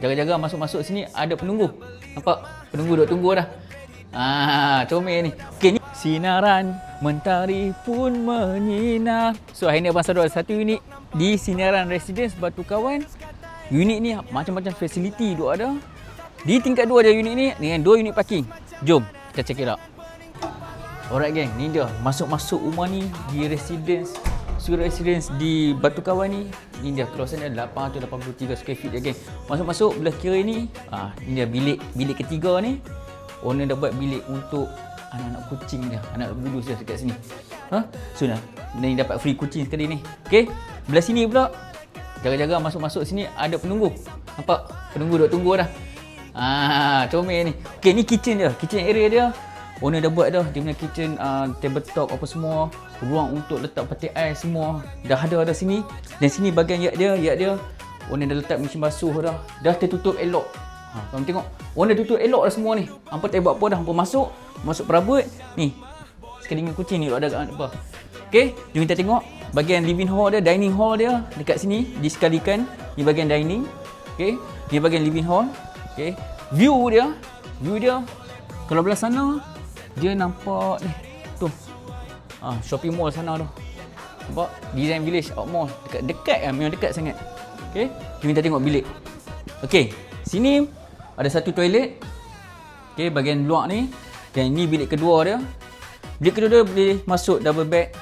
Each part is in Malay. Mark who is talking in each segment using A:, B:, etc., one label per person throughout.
A: Jaga-jaga masuk-masuk sini ada penunggu. Nampak? Penunggu duk tunggu dah. Comel ni. Okey, ni sinaran mentari pun menyinar. So hari ni Abang Sadul ada satu unit di Sinaran Residence Batu Kawan. Unit ni macam-macam fasiliti duk ada. Di tingkat 2 ada unit ni dengan 2 unit parking. Jom kita check it out. Alright geng, ni dia masuk-masuk rumah ni di residence residence di Batu Kawan ni. Ni dia kawasan dia 883 square feet dia geng. Masuk-masuk belah kiri ni, ni dia bilik ketiga ni. Owner dah buat bilik untuk anak-anak kucing dia, anak bulus dia dekat sini. So ni dapat free kucing sekali ni. Okey, belah sini pula jaga-jaga masuk-masuk sini ada penunggu. Nampak? Penunggu duk tunggu dah. Comel ni. Okey, ni kitchen dia, kitchen area dia. Owner dah buat dah, dia punya kitchen, tabletop apa semua, ruang untuk letak peti ais semua dah ada sini. Dan sini bahagian yak dia, owner dah letak mesin basuh dah tertutup elok. Kamu tengok, owner tutup elok dah semua ni. Hampa tak buat apa dah, hampa masuk perabot. Ni, sekali kucing ni ada kat apa. Okey, jom kita tengok bahagian living hall dia, dining hall dia dekat sini disekalikan. Ni bahagian dining. Okey, ni bahagian living hall. Okey, view dia kalau belah sana dia nampak ni tu shopping mall sana tu, nampak Design Village Out Mall, dekat memang dekat sangat. Okey, jom kita tengok bilik. Okey, sini ada satu toilet. Okey, bahagian luar ni, dan ini bilik kedua dia. Bilik kedua dia boleh masuk double bed.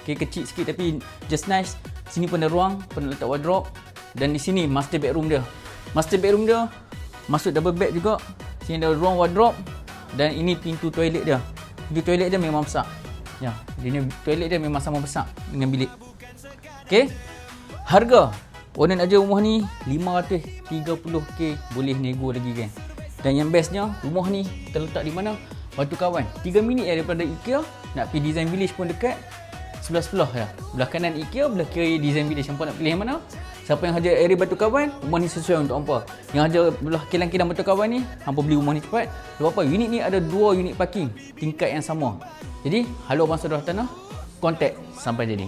A: Okey, kecil sikit tapi just nice. Sini pun ada ruang, pun letak wardrobe. Dan di sini master bedroom dia masuk double bed juga. Sini ada ruang wardrobe. Dan ini pintu toilet dia. Pintu toilet dia memang besar. Ya, ini toilet dia memang sama besar dengan bilik. Okey. Harga owner nak jual rumah ni 530k, boleh nego lagi kan. Dan yang bestnya, rumah ni terletak di mana? Batu Kawan. 3 minit daripada IKEA. Nak pergi Design Village pun dekat. Sebelah-sebelah ya. Belah kanan IKEA, belah kiri Design Village. Hampa nak pilih yang mana? Siapa yang hajar area Batu Kawan, rumah ni sesuai untuk hampa. Yang hajar belah kilang-kilang Batu Kawan ni, hampa beli rumah ni cepat. Sebab apa? Unit ni ada 2 unit parking tingkat yang sama. Jadi, halo Abang Sadul Tanah, kontak sampai jadi.